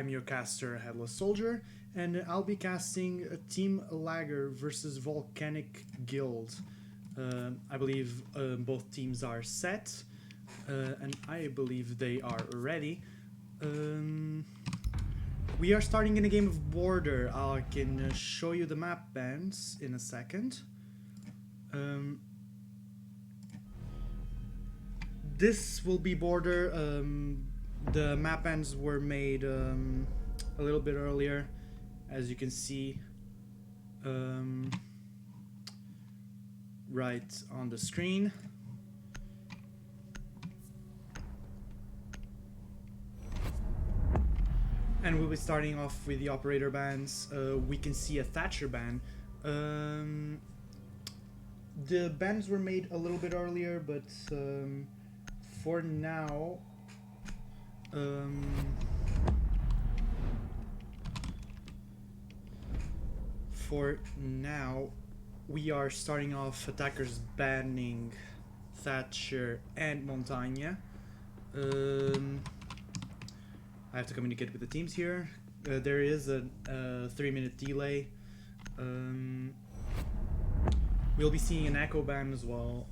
I'm your caster, Headless Soldier, and I'll be casting a Team LAGr versus Vulcanic Guild. I believe both teams are set, and I believe they are ready. We are starting in a game of Border. I can show you the map bands in a second. This will be Border. The map bands were made a little bit earlier, as you can see right on the screen. And we'll be starting off with the operator bands. We can see a Thatcher band. The bands were made a little bit earlier, but for now, we are starting off attackers banning Thatcher and Montagne. I have to communicate with the teams here. There is a 3-minute delay. We'll be seeing an echo ban as well.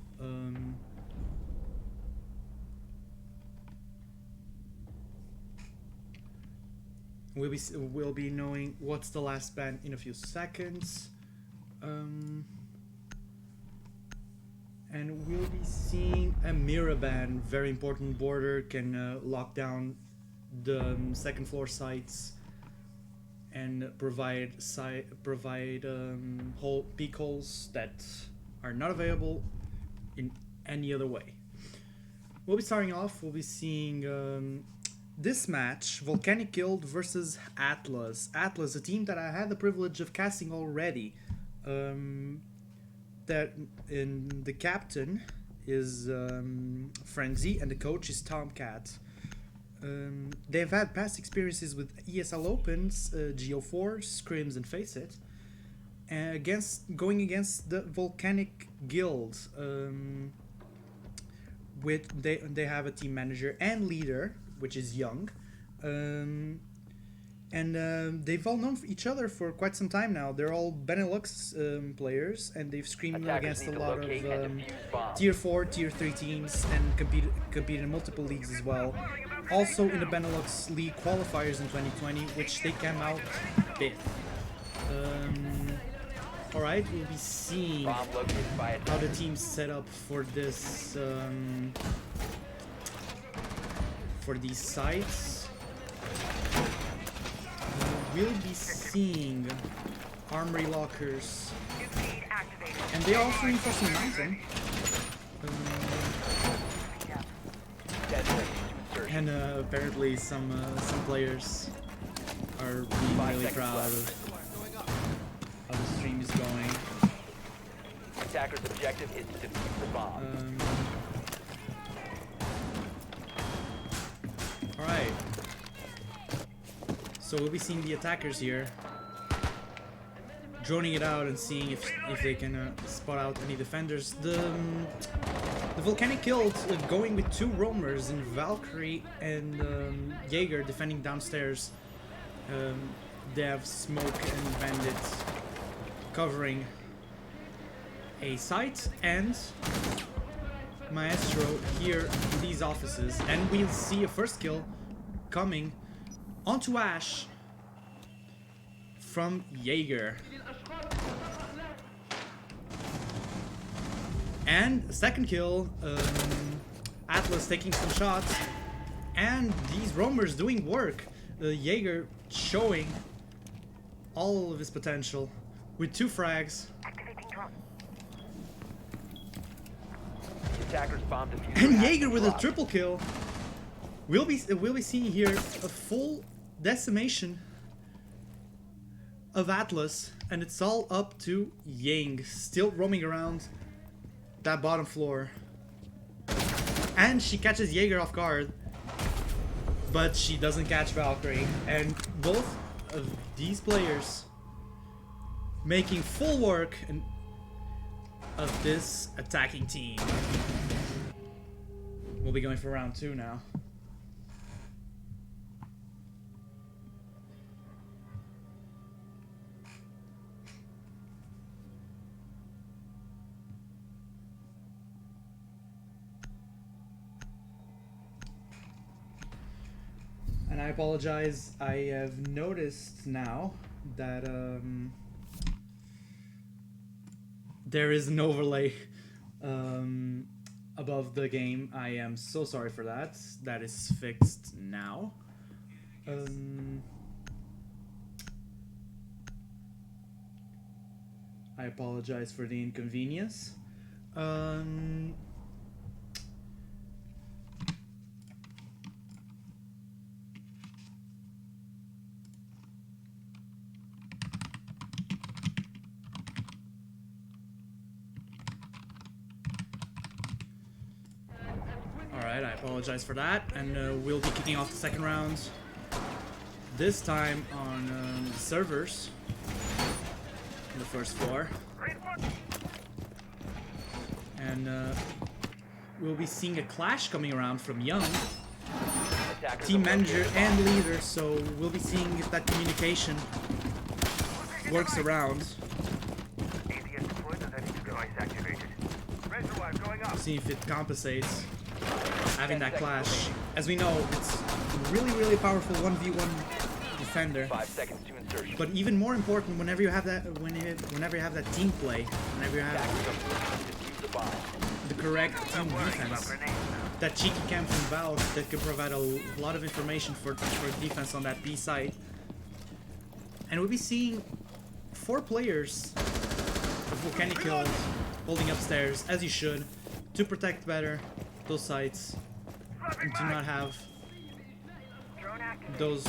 We'll be knowing what's the last ban in a few seconds. And we'll be seeing a mirror ban. Very important. Border can lock down the second floor sites and provide peak holes that are not available in any other way. We'll be starting off. We'll be seeing this match, Vulcanic Guild versus Atlas. Atlas, a team that I had the privilege of casting already. The captain is Frenzy and the coach is Tomcat. They've had past experiences with ESL Opens, GO4, Scrims, and Face It, going against the Vulcanic Guild. They have a team manager and leader, which is Young, and they've all known each other for quite some time now. They're all Benelux players, and they've screamed against a lot of tier 4, tier 3 teams, and competed in multiple leagues as well. Also in the Benelux League qualifiers in 2020, which they came out 5th. Alright, we'll be seeing how the team's set up for this, for these sites. We'll be seeing armory lockers, and they are also reinforcing mountain. And apparently some players are being really proud of how the stream is going. Attacker's objective is to defuse the bomb. Alright. So we'll be seeing the attackers here, droning it out and seeing if they can spot out any defenders. The Vulcanic Guild going with 2 roamers in Valkyrie and LAGr defending downstairs. They have Smoke and Bandit covering a site, and Maestro here in these offices. And we'll see a first kill coming onto Ash from LAGr. And a second kill, Atlas taking some shots, and these roamers doing work. LAGr showing all of his potential with 2 frags. And LAGr with a triple kill. We'll be seeing here a full decimation of Atlas, and it's all up to Yang, still roaming around that bottom floor. And she catches LAGr off guard, but she doesn't catch Valkyrie. And both of these players making full work of this attacking team. We'll be going for round 2 now. apologize. I have noticed now that there is an overlay above the game. I am so sorry for that. That is fixed now. I apologize for the inconvenience. Alright, I apologize for that, and we'll be kicking off the second round. This time on the servers, on the first floor. And we'll be seeing a clash coming around from Young, team manager and leader, so we'll be seeing if that communication works around. See if it compensates having that clash. As we know, it's really powerful 1v1 defender. 5 seconds to insertion. But even more important, whenever you have that, whenever you have that team play, whenever you have the correct team defense, that cheeky cam from Valve that could provide a lot of information for defense on that B site. And we'll be seeing 4 players of Vulcanic kills holding upstairs, as you should, to protect better those sites and to not have those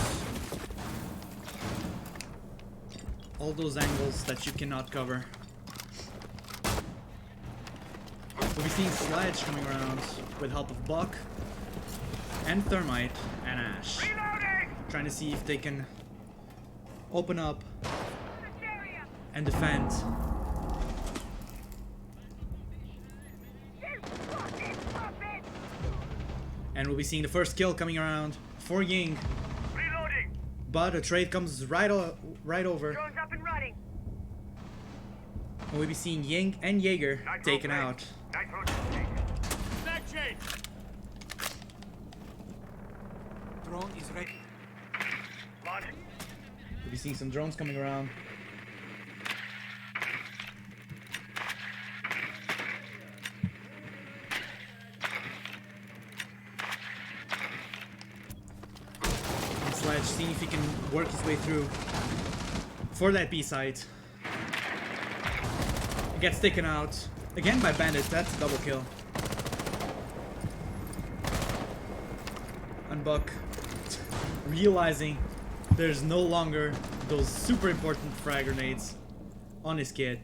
all those angles that you cannot cover. We'll be seeing Sledge coming around with help of Buck and Thermite and Ash, trying to see if they can open up and defend. And we'll be seeing the first kill coming around for Ying. Reloading. But a trade comes right over. Drones up and running. And we'll be seeing Ying and LAGr taken out. Back chain. Drone is ready. Launching. We'll be seeing some drones coming around. And Sledge seeing if he can work his way through for that B site. It gets taken out again by Bandit. That's a double kill. And Buck, realizing there's no longer those super important frag grenades on his kit,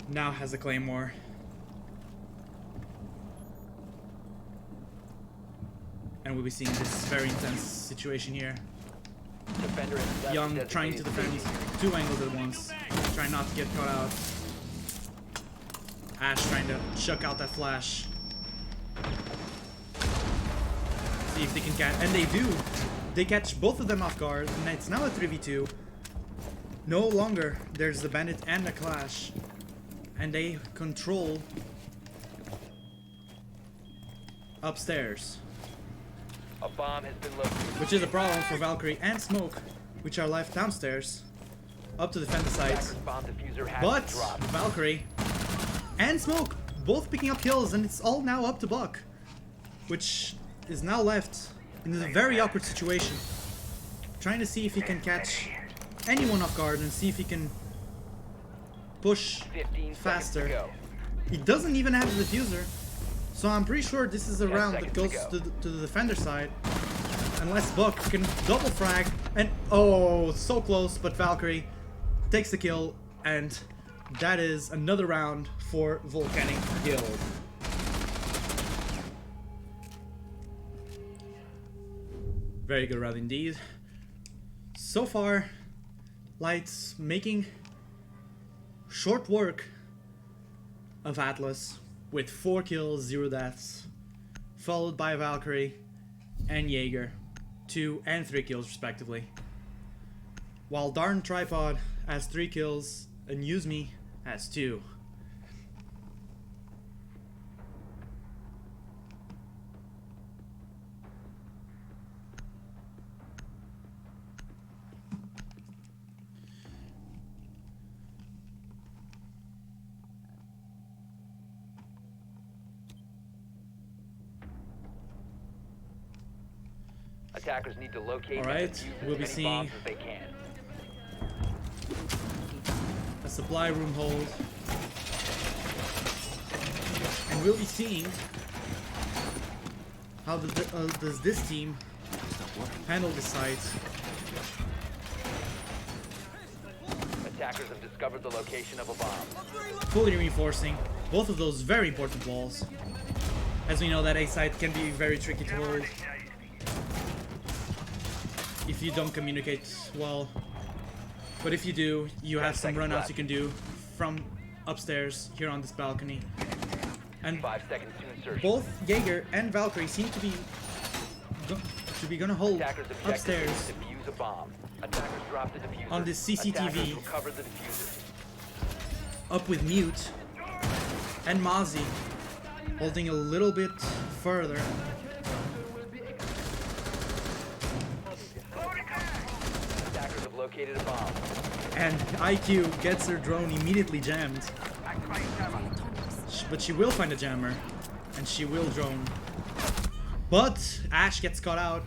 now has a claymore. And we'll be seeing this very intense situation here. Defender in Young trying to defend 2 angles at once, trying not to get caught out. Ash trying to chuck out that flash. See if they can catch, and they do. They catch both of them off guard, and it's now a 3v2. No longer there's the Bandit and the Clash, and they control upstairs, A bomb has been located. which is a problem for Valkyrie and Smoke, which are left downstairs, up to defend the sites. Attacker's bomb diffuser has But been dropped. Valkyrie and Smoke both picking up kills, and it's all now up to Buck, which is now left in a very awkward situation, trying to see if he can catch anyone off guard and see if he can push 15 faster. seconds to go. He doesn't even have the diffuser, so I'm pretty sure this is a 10 round that seconds goes to go. to the defender side, unless Buck can double frag, and oh, so close, but Valkyrie takes the kill, and that is another round for Vulcanic Guild. Very good round indeed. So far, Light's making short work of Atlas with 4 kills, 0 deaths, followed by Valkyrie and LAGr, 2 and 3 kills respectively. While Darn Tripod has 3 kills and Use Me has 2. Attackers need to locate All and right, defuse we'll be as many seeing bombs as they can. a supply room hold. And we'll be seeing how does this team handle the site. Attackers have discovered the location of a bomb. Fully reinforcing both of those very important walls. As we know that A site can be very tricky to hold if you don't communicate well. But if you do, you have some runouts you can do from upstairs here on this balcony. And 5 seconds to insertion. both Jaeger and Valkyrie seem to be gonna hold Attackers objective upstairs is to defuse a bomb. Attackers drop the diffuser. on this CCTV. Attackers will cover the diffuser. up with Mute and Mozzie holding a little bit further. Attackers have located a bomb. And IQ gets her drone immediately jammed. But she will find a jammer. And she will drone. But Ash gets caught out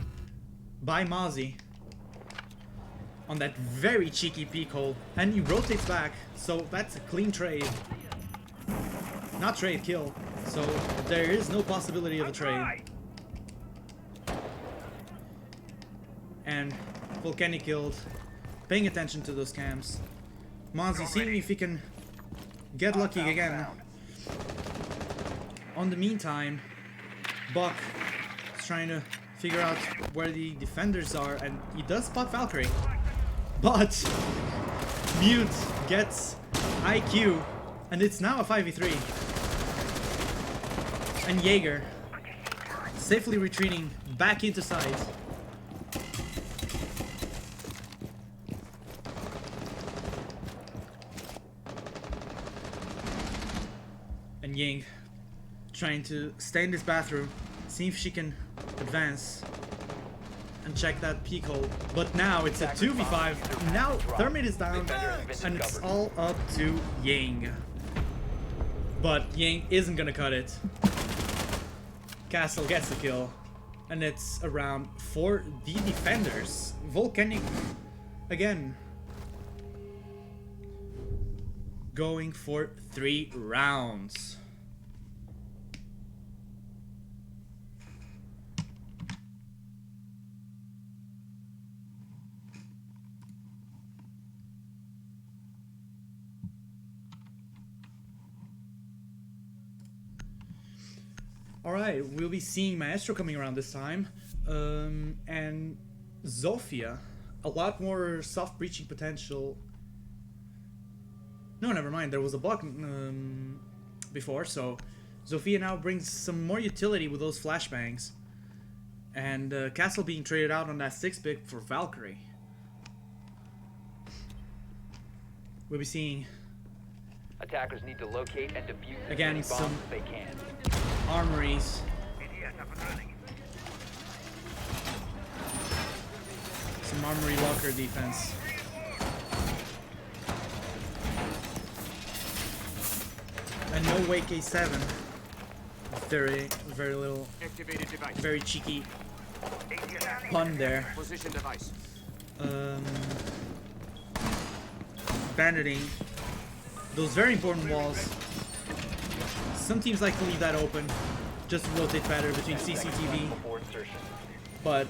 by Mozzie on that very cheeky peek hole. And he rotates back. So that's a clean trade. Not trade, kill. So there is no possibility of a trade. And Vulcanic killed. Paying attention to those cams. Mozzie seeing if he can get lucky again. On the meantime, Buck is trying to figure out where the defenders are, and he does spot Valkyrie. But Mute gets IQ, and it's now a 5v3. And Jaeger safely retreating back into side. And Ying trying to stay in this bathroom, see if she can advance and check that peek hole. But now it's a 2v5. Now Thermite is down, and it's all up to Ying. But Ying isn't gonna cut it. Castle gets the kill, and it's a round for the defenders. Vulcanic again going for 3 rounds. Alright, we'll be seeing Maestro coming around this time. And Zofia, a lot more soft breaching potential. No, never mind, there was a block before, so Zofia now brings some more utility with those flashbangs. And Castle being traded out on that 6-pick for Valkyrie. We'll be seeing Attackers need to locate and defuse as again many bombs some as they can. armories. Some armory locker defense. And no Wake A7. Very little, Activated device. very cheeky pun there. Position device. Banditing those very important walls. Some teams like to leave that open just to rotate better between CCTV, Before insertion. but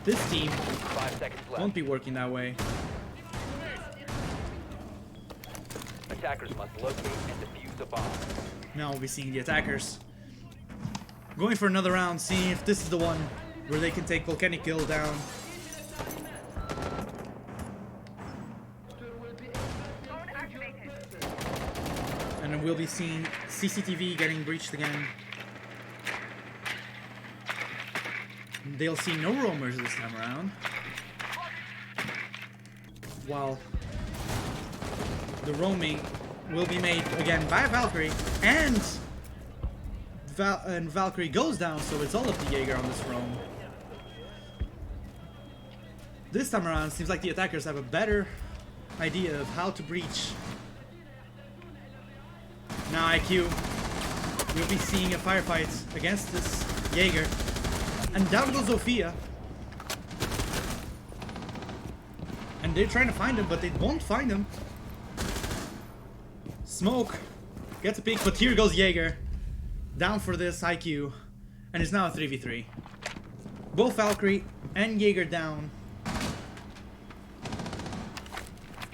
this team 5 seconds left. won't be working that way. Attackers must locate and defuse a bomb. Now we'll be seeing the attackers going for another round, seeing if this is the one where they can take Vulcanic kill down. And then we'll be seeing CCTV getting breached again. They'll see no roamers this time around. While the roaming will be made again by Valkyrie, and Valkyrie goes down, so it's all up to Jaeger on this roam. This time around, it seems like the attackers have a better idea of how to breach. Now IQ, we'll be seeing a firefight against this Jaeger. And down goes Zofia. And they're trying to find him, but they won't find him. Smoke gets a peek, but here goes LAGr. Down for this IQ. And it's now a 3v3. Both Valkyrie and LAGr down.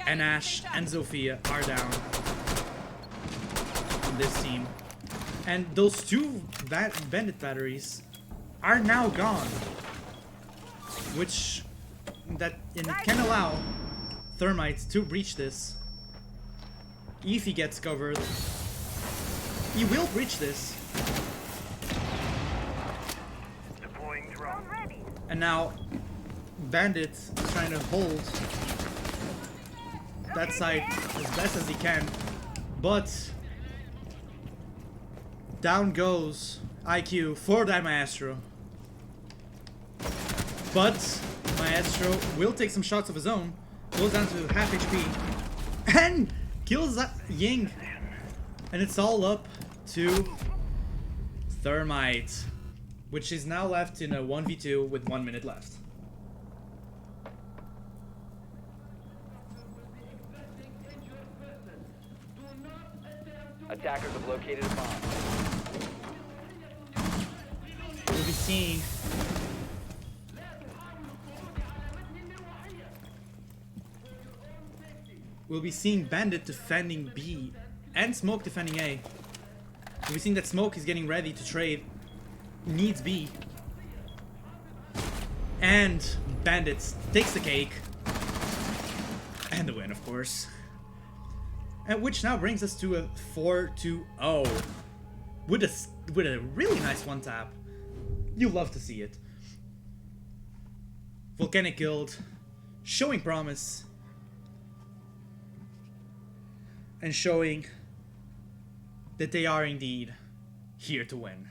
And Ash and Zofia are down on this team. And those two bandit batteries are now gone. Which can allow Thermite to breach this. If he gets covered, he will breach this. Deploying drone. And now Bandit is trying to hold that side as best as he can. But down goes IQ for that Maestro. But Maestro will take some shots of his own. Goes down to half HP. And kills Ying. And it's all up to Thermite, which is now left in a 1v2 with 1 minute left. Attackers have located a bomb. We'll be seeing Bandit defending B and Smoke defending A. We'll be seeing that Smoke is getting ready to trade. Needs B. And Bandit takes the cake. And the win, of course. And which now brings us to a 4-2-0. With a really nice one tap. You love to see it. Vulcanic Guild showing promise. And showing that they are indeed here to win.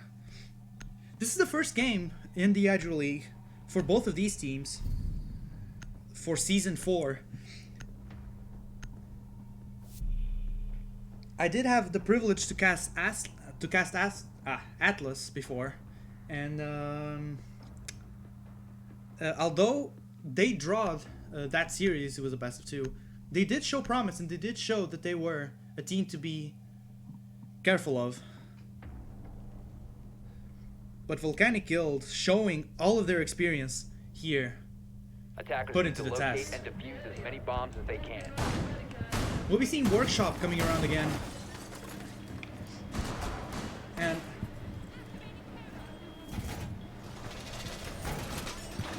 This is the first game in the LAGr League for both of these teams for Season 4. I did have the privilege to cast Atlas before, and although they drawed that series, it was a best of 2. They did show promise, and they did show that they were a team to be careful of. But Vulcanic Guild showing all of their experience here. Attackers Put need into to the locate test. and defuse as many bombs as they can. We'll be seeing Workshop coming around again. And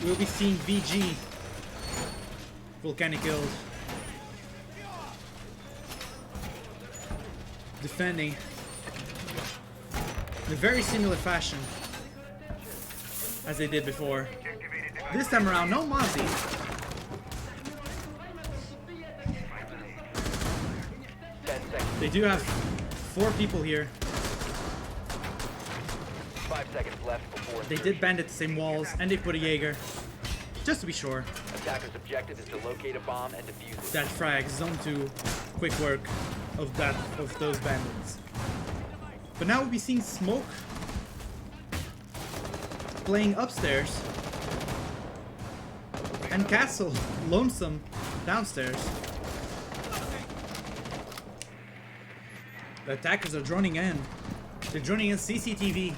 we'll be seeing VG, Vulcanic Guild, defending in a very similar fashion as they did before. This time around, no Mozzie. 10 seconds. They do have 4 people here. 5 seconds left before They insertion. did bandit the same walls, and they put a LAGr, just to be sure. Attackers' objective is to locate a bomb and defuse it. That frag, zone 2, quick work of those bandits. But now we'll be seeing Smoke playing upstairs, and Castle lonesome downstairs. The attackers are droning in. They're droning in CCTV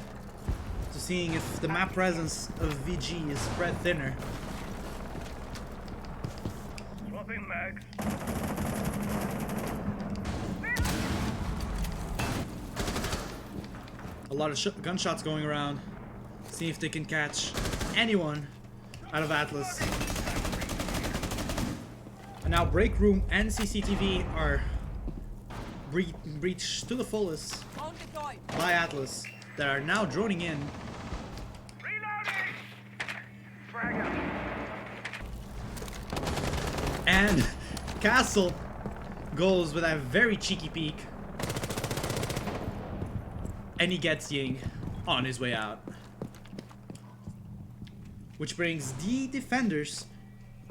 to seeing if the map presence of VG is spread thinner. Swapping mags. A lot of gunshots going around. See if they can catch anyone out of Atlas. And now Break Room and CCTV are breached to the fullest by Atlas that are now droning in. Reloading! Frag out. And Castle goes with a very cheeky peek. And he gets Ying on his way out. Which brings the defenders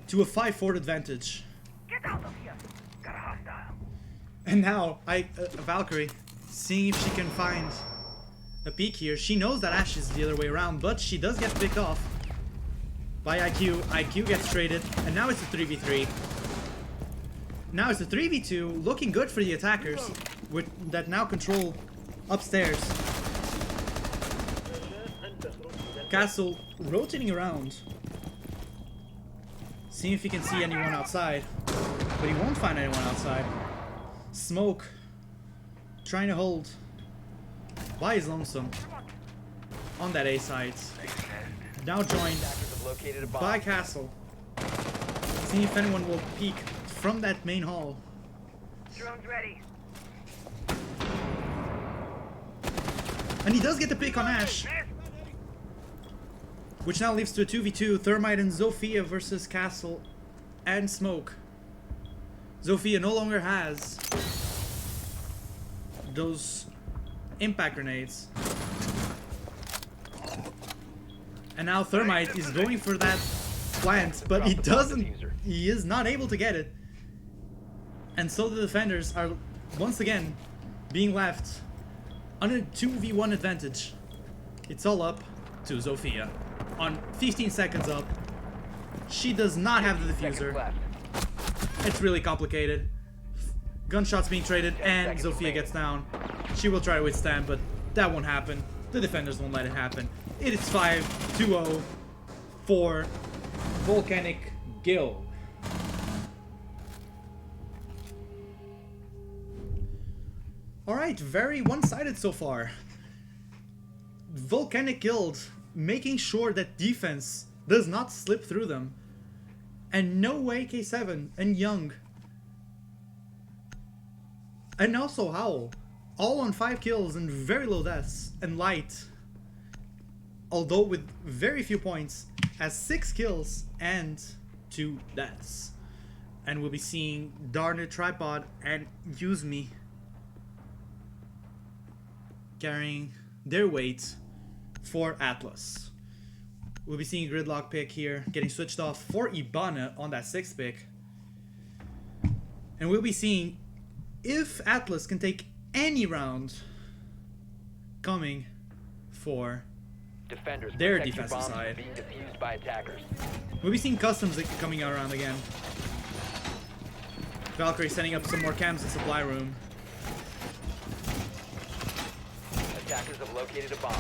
to a 5-4 advantage. Get out of here! Got a hostile. And now, Valkyrie, seeing if she can find a peek here. She knows that Ash is the other way around, but she does get picked off by IQ. IQ gets traded, and now it's a 3v3. Now it's a 3v2, looking good for the attackers that now control upstairs. Castle rotating around, seeing if he can see anyone outside, but he won't find anyone outside. Smoke trying to hold by his lonesome on that A site. Now joined by Castle. Seeing if anyone will peek from that main hall. Drone's ready. And he does get the pick on Ash, which now leads to a 2v2. Thermite and Zofia versus Castle and Smoke. Zofia no longer has those impact grenades. And now Thermite is going for that plant, but he doesn't. He is not able to get it. And so the defenders are once again being left on a 2v1 advantage. It's all up to Zofia. On 15 seconds up. She does not have the diffuser. It's really complicated. Gunshots being traded and Zofia gets down. She will try to withstand, but that won't happen. The defenders won't let it happen. It is 5-2-0 for Vulcanic Guild. Alright, very one-sided so far. Vulcanic Guild making sure that defense does not slip through them. And no way K7 and Young and also Howl all on 5 kills and very low deaths, and Light, although with very few points, has 6 kills and 2 deaths. And we'll be seeing Darner Tripod and Use Me carrying their weight for Atlas. We'll be seeing Gridlock pick here, getting switched off for Ibana on that 6th pick. And we'll be seeing if Atlas can take any round coming for Defenders, their protect your defensive bombs side. from being defused by attackers. We'll be seeing customs coming out around again. Valkyrie setting up some more cams in supply room. Attackers have located a bomb.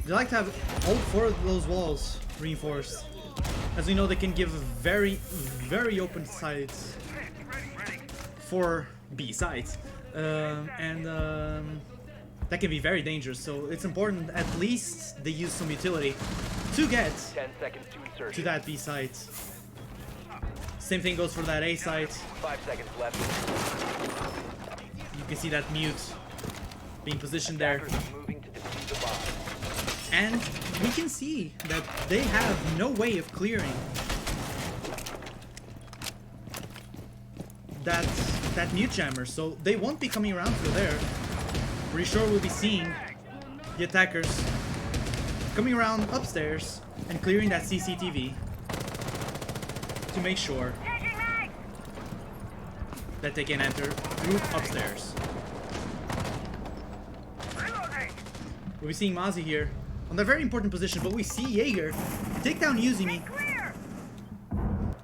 They like to have all 4 of those walls reinforced. As we know, they can give very, very open sites for B sites. That can be very dangerous, so it's important at least they use some utility to get 10 seconds to insertion. to that B site. Same thing goes for that A site. 5 seconds left. You can see that mute being positioned there. Attackers are moving to defuse the bomb. And we can see that they have no way of clearing that mute jammer, so they won't be coming around through there. Pretty sure we'll be seeing the attackers coming around upstairs and clearing that CCTV to make sure that they can enter through upstairs. We'll be seeing Mazi here on a very important position, but we see LAGr take down Yuzumi.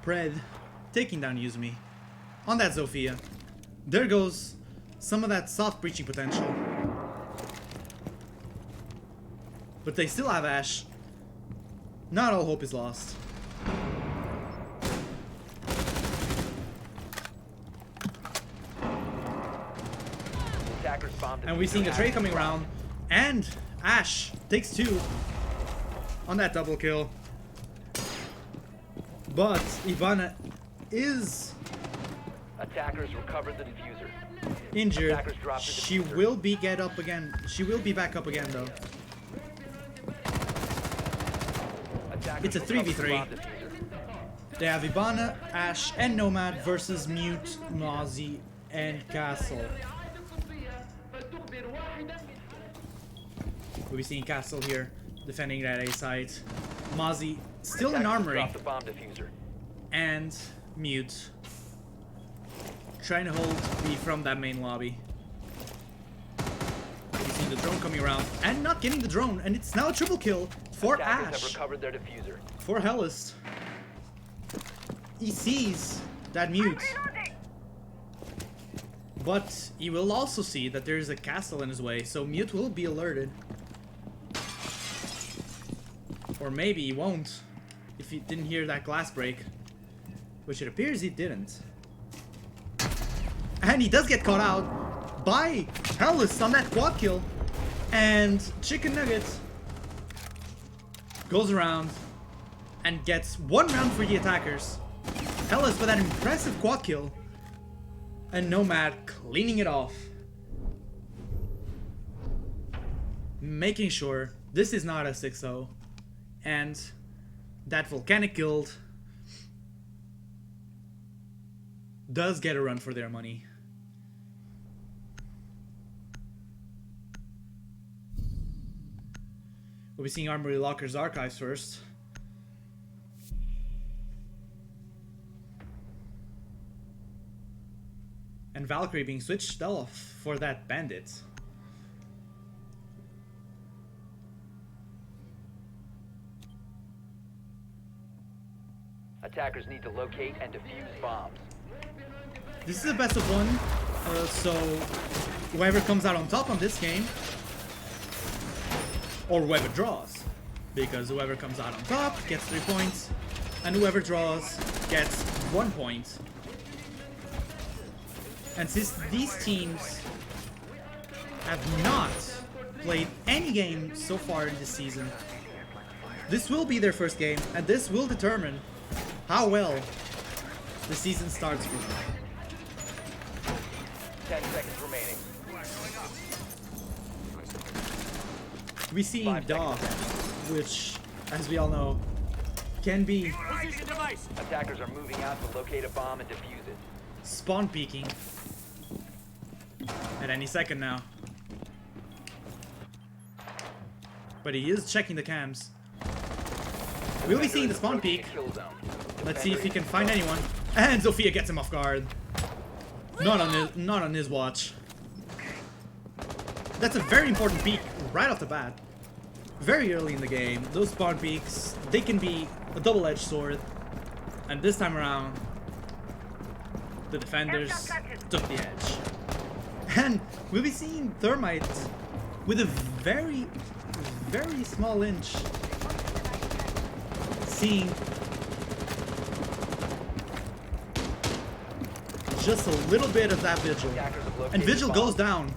Pred taking down Yuzumi on that Zofia. There goes some of that soft breaching potential. But they still have Ash. Not all hope is lost. Attackers bombed. And we're seeing a trade coming around. And Ash takes 2 on that double kill. But Ivana is Attackers recovered the diffuser. injured. Attackers dropped the She diffuser. will be She will be back up again though. Attackers It's a recovered the 3v3. bomb diffuser. They have Ivana, Ash, and Nomad versus Mute, Mozzie, and Castle. We'll be seeing Castle here defending that A site. Mozzie still in Attackers armory, dropped the bomb diffuser. and Mute trying to hold B from that main lobby. the drone coming around and not getting the drone, and it's now a triple kill for Attackers have Ash. recovered their diffuser. For Hellist. He sees that mute. But he will also see that there is a castle in his way, so mute will be alerted. Or maybe he won't, if he didn't hear that glass break. Which it appears he didn't. And he does get caught out by Hellist on that quad kill. And Chicken Nugget goes around and gets 1 round for the attackers. Hellist with that impressive quad kill. And Nomad cleaning it off. Making sure this is not a 6-0. And that Vulcanic guild does get a run for their money. We'll be seeing Armory Locker's archives first. And Valkyrie being switched off for that bandit. Attackers need to locate and defuse bombs. This is a best of 1, so whoever comes out on top on this game, or whoever draws, because whoever comes out on top gets 3 points, and whoever draws gets 1 point. And since these teams have not played any game so far in this season, this will be their first game, and this will determine how well the season starts for them. 10 seconds remaining. We see 5 Daw, seconds. which, as we all know, can be Position device. Attackers are moving out to locate a bomb and defuse it. spawn peeking at any second now. But he is checking the cams. We'll be seeing the spawn peek. Let's see if he can find anyone. And Zofia gets him off guard. Not on his watch. That's a very important peek right off the bat. Very early in the game, those spawn peeks, they can be a double-edged sword. And this time around, the defenders took the edge. And we'll be seeing Thermite with a very, very small inch. Seeing just a little bit of that Vigil. And Vigil goes down.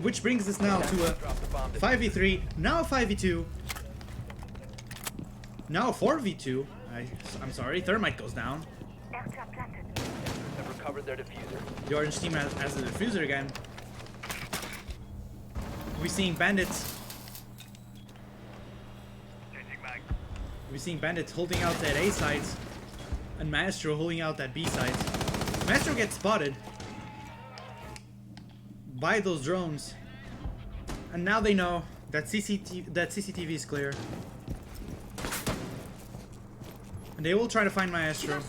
Which brings us now to a 5v3, now a 5v2. Now a 4v2. I'm sorry, Thermite goes down. Have recovered their diffuser. The orange team has the diffuser again. We're seeing bandits. We're seeing bandits holding out that A site, and Maestro holding out that B site. Maestro gets spotted by those drones, and now they know that CCTV is clear, and they will try to find Maestro.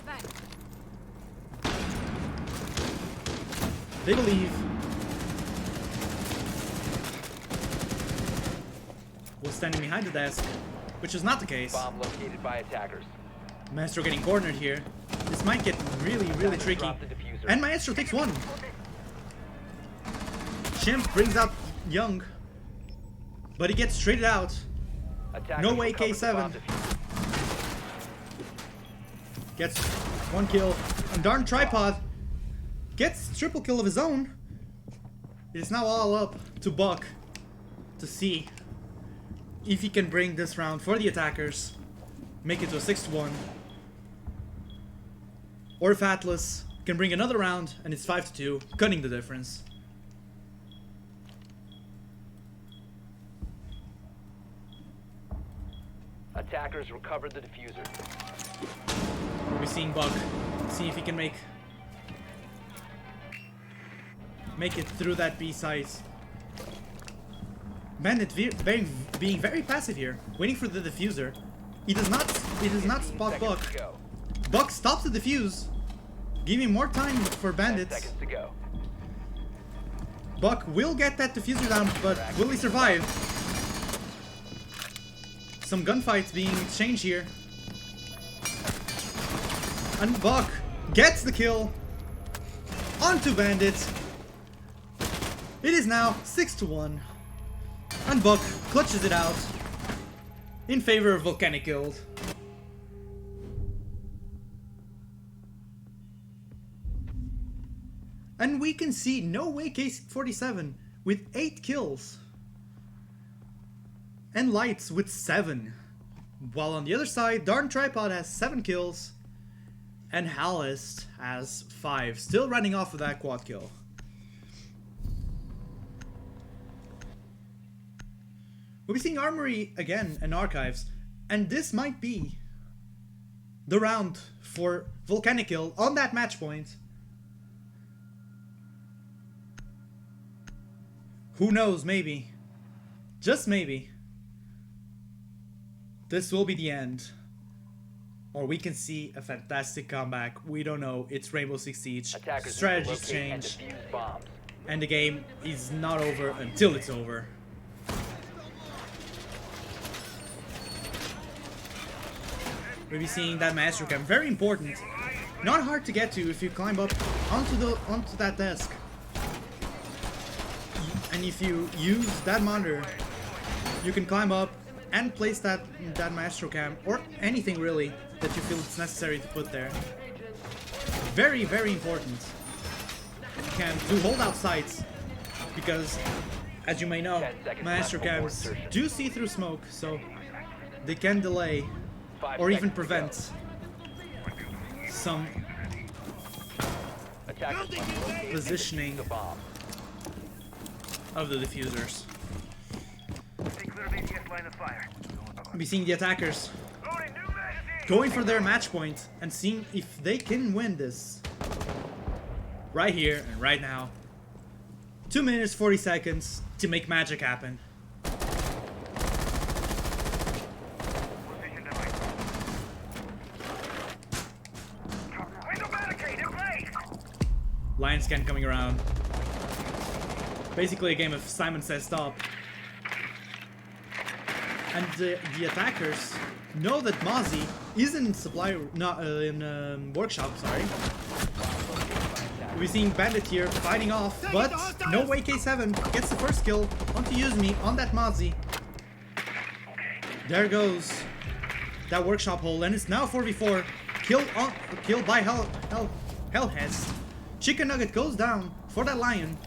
They believe. Was standing behind the desk, which is not the case. Bomb located by attackers. Maestro getting cornered here. This might get really, really tricky. Drop the diffuser. And Maestro takes 1. Chimp brings out Young, but he gets traded out. Attackers No way, recovered the bomb K7 diffuser. gets 1 kill. And darn Tripod gets triple kill of his own. It is now all up to Buck to see if he can bring this round for the attackers, make it to a 6-1, or if Atlas can bring another round and it's 5-2, cutting the difference. Attackers recovered the diffuser. We'll be seeing Buck, see if he can make it through that B site. Bandit being very passive here, waiting for the diffuser. He does not spot Seconds Buck. to go. Buck stops the defuse, giving more time for 10 Bandits. seconds to go. Buck will get that diffuser down, but will he survive? Some gunfights being exchanged here. And Buck gets the kill onto Bandit. It is now 6-1. And Buck clutches it out in favor of Vulcanic Guild. And we can see No Way K47 with 8 kills. And Lights with 7. While on the other side, Darn Tripod has 7 kills. And Halist has 5. Still running off of that quad kill. We'll be seeing Armory again and Archives. And this might be the round for Vulcanic Guild on that match point. Who knows, maybe. Just maybe. This will be the end. Or we can see a fantastic comeback. We don't know. It's Rainbow Six Siege. Attackers Strategies locate and change. defuse bombs. And the game is not over until it's over. We'll be seeing that master cam. Very important. Not hard to get to if you climb up onto that desk. And if you use that monitor, you can climb up and place that maestro cam or anything really that you feel it's necessary to put there. Very, very important. To hold out sights, because as you may know, maestro cams do see through smoke, so they can delay or even prevent some positioning of the diffusers. We'll be seeing the attackers going for their match point and seeing if they can win this right here and right now. 2 minutes 40 seconds to make magic happen. Lion scan coming around. Basically a game of Simon Says Stop. And the attackers know that Mozzie is in workshop, sorry. We're seeing Bandit here fighting off, but No Way K7 gets the first kill onto Yuzumi on that Mozzie. There goes that workshop hole, and it's now 4v4. Kill by Hellheads. Chicken Nugget goes down for that Lion.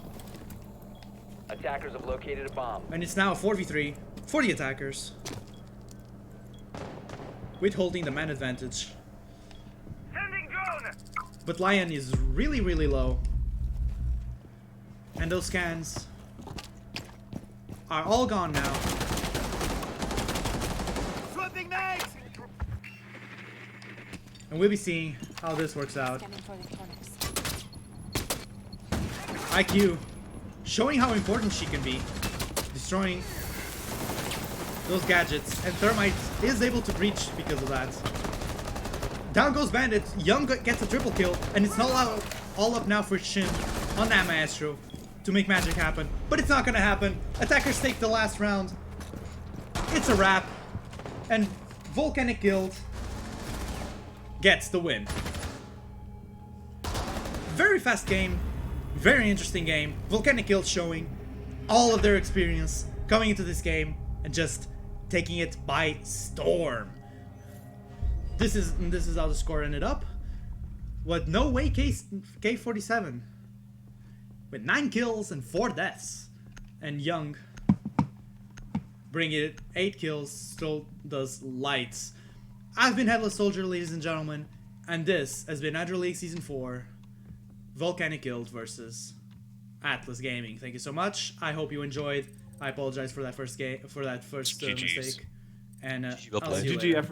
Attackers have located a bomb. And it's now 4v3 for the attackers, with holding the man advantage. But Lion is really, really low. And those scans are all gone now. And we'll be seeing how this works out. IQ showing how important she can be, destroying those gadgets, and Thermite is able to breach because of that. Down goes Bandit. Young gets a triple kill, and it's all up now for Shin on that Maestro to make magic happen. But it's not gonna happen. Attackers take the last round. It's a wrap, and Vulcanic Guild gets the win. Very fast game, very interesting game. Vulcanic Guild showing all of their experience coming into this game and just taking it by storm. This is how the score ended up. With No Way K47 with 9 kills and 4 deaths, and Young bringing it 8 kills, still does Lights. I've been Headless Soldier, ladies and gentlemen, and this has been Hydro League Season 4, Vulcanic Guild versus Atlas Gaming. Thank you so much. I hope you enjoyed. I apologize for that first mistake, and I'll see you later.